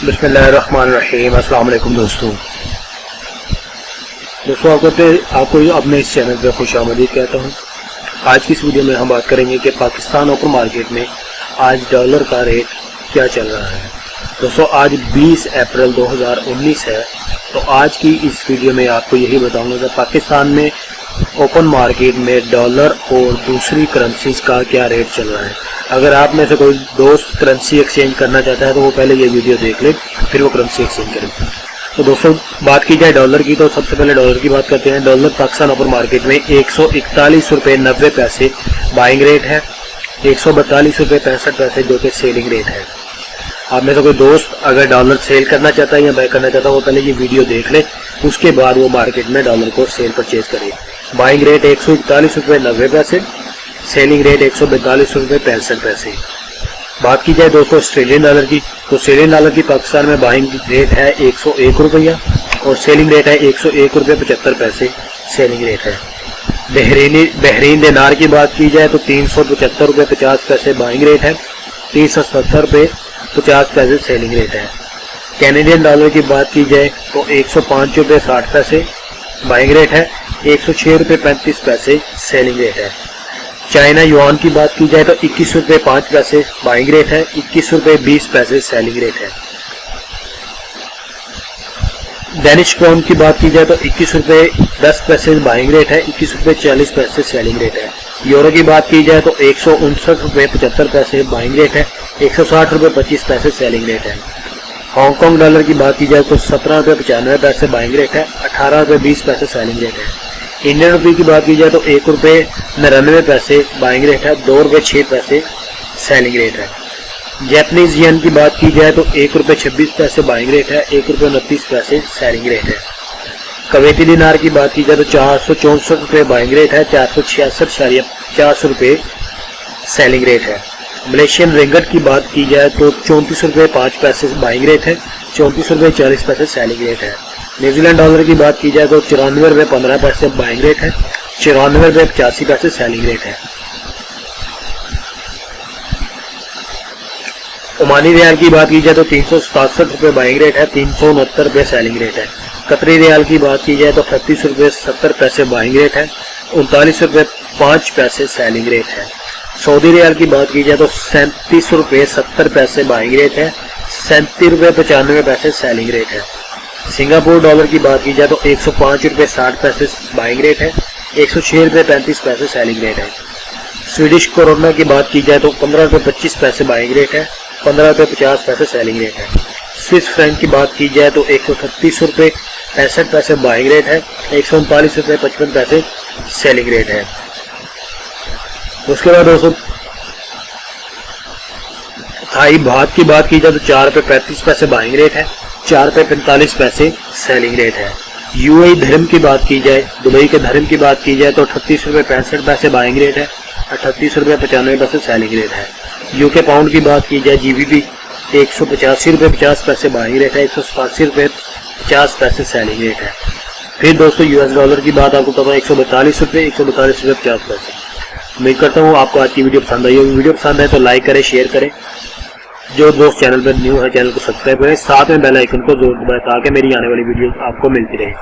बिस्मिल्लाहिर्रहमानिर्रहीम। अस्सलाम वालेकुम दोस्तों आपको अपने इस चैनल पे खुशामदीद कहता हूँ। आज की इस वीडियो में हम बात करेंगे कि पाकिस्तान ओपन मार्केट में आज डॉलर का रेट क्या चल रहा है। दोस्तों आज 20 अप्रैल 2019 है, तो आज की इस वीडियो में आपको यही बताऊंगा कि पाकिस्तान में ओपन मार्केट में डॉलर और दूसरी करेंसीज का क्या रेट चल रहा है। अगर आप में से कोई दोस्त करेंसी एक्सचेंज करना चाहता है तो वो पहले ये वीडियो देख ले, फिर वो करेंसी एक्सचेंज करे। तो दोस्तों बात की जाए डॉलर की, तो सबसे पहले डॉलर की बात करते हैं। डॉलर पाकिस्तान ओपन मार्केट में 141 रुपये 90 पैसे बाइंग रेट है, 142 रुपये 65 पैसे जो कि सेलिंग रेट है। आप में से कोई दोस्त अगर डॉलर सेल करना चाहता है या बाय करना चाहता है वो पहले ये वीडियो देख ले, उसके बाद वो मार्केट में डॉलर को सेल परचेज करे। बाइंग रेट 141 रुपये 90 पैसे, सेलिंग रेट 142 रुपये 65 पैसे। बात की जाए दोस्तों ऑस्ट्रेलियन डॉलर की, तो ऑस्ट्रेलियन डॉलर की पाकिस्तान में बाइंग रेट है 101 रुपया और सेलिंग रेट है 101 रुपये 75 पैसे सेलिंग रेट है। बहरीन दिनार की बात की जाए तो 375 रुपये 50 पैसे बाइंग रेट है, 370 रुपये 50 पैसे सेलिंग रेट है। कैनेडियन डॉलर की बात की जाए तो 105 रुपये 60 पैसे बाइंग रेट है, 106 रुपये 35 पैसे सेलिंग रेट है। चाइना युआन की बात की जाए तो 21 रुपये 5 पैसे बाइंग रेट है, 21 रुपये 20 पैसे सेलिंग रेट है। डेनिश क्राउन की बात की जाए तो 21 रुपये 10 पैसे बाइंग रेट है, 21 रुपये 40 पैसे सेलिंग रेट है। यूरो की बात की जाए तो 159 रुपये 75 पैसे बाइंग रेट है, 160 रुपये 25 पैसे सेलिंग रेट है। हांगकांग डॉलर की बात की जाए तो 17 रुपये 95 पैसे बाइंग रेट है, 18 रुपये 20 पैसे सेलिंग रेट है। इंडियन रुपये की बात की जाए तो 1 रुपये 99 पैसे बाइंग रेट है, 2 रुपये 6 पैसे सेलिंग रेट है। जैपनीज येन की बात की जाए तो 1 रुपये 26 पैसे बाइंग रेट है, 1 रुपये 29 पैसे सेलिंग रेट है। कवेती दिनार की बात की जाए तो 464 रुपये बाइंग रेट है, 466.4 रुपये सेलिंग रेट है। मलेशियन रिंगट की बात की जाए तो 34 रुपये 5 पैसे बाइंग रेट है, 34 रुपये 40 पैसे सेलिंग रेट है। न्यूजीलैंड डॉलर की बात की जाए तो 94 रुपये 15 पैसे बाइंग रेट है, 94 रुपये 85 पैसे सेलिंग रेट है। ओमानी रियाल की बात की जाए तो 367 रुपये बाइंग रेट है, 369 रुपये सेलिंग रेट है। कतरी रियाल की बात की जाए तो 38 रुपये 70 पैसे बाइंग रेट है, 39 रुपये 5 पैसे सेलिंग रेट है। सऊदी रियाल की बात की जाए तो 37 रुपये 70 पैसे बाइंग रेट है, 37 रुपये 95 पैसे सेलिंग रेट है। सिंगापुर डॉलर की बात की जाए तो 105 रुपये 60 पैसे बाइंग रेट है, 106 रुपये 35 पैसे सेलिंग रेट है। स्वीडिश कोरोना की बात की जाए तो 15 रुपये 25 पैसे बाइंग रेट है, 15 रुपये 50 पैसे सेलिंग रेट है। स्विस फ्रैंक की बात की जाए तो 138 रुपये 65 पैसे बाइंग रेट है, 139 रुपये 55 पैसे सेलिंग रेट है। उसके बाद दोस्तों थाई बात की बात की जाए तो 4 रुपये 35 पैसे बाइंग रेट है, 4 रुपये 45 पैसे सेलिंग रेट है। यूएई धर्म की बात की जाए, दुबई के धर्म की बात की जाए तो 38 रुपये 65 पैसे बाइंग रेट है, 38 रुपये 95 पैसे सेलिंग रेट है। यूके पाउंड की बात की जाए जीबीपी 185 रुपये 50 पैसे बाइंग रेट है, 187 रुपये 50 पैसे सेलिंग रेट है। फिर दोस्तों यूएस डॉलर की बात आपको पता है 142 रुपये 50 पैसे। उम्मीद करता हूँ आपको आज की वीडियो पसंद आई होगी। वीडियो पसंद है तो लाइक करें, शेयर करें। जो दोस्त चैनल पर न्यू है चैनल को सब्सक्राइब करें, साथ में बेल आइकन को जरूर दबाएं ताकि मेरी आने वाली वीडियो आपको मिलती रहे।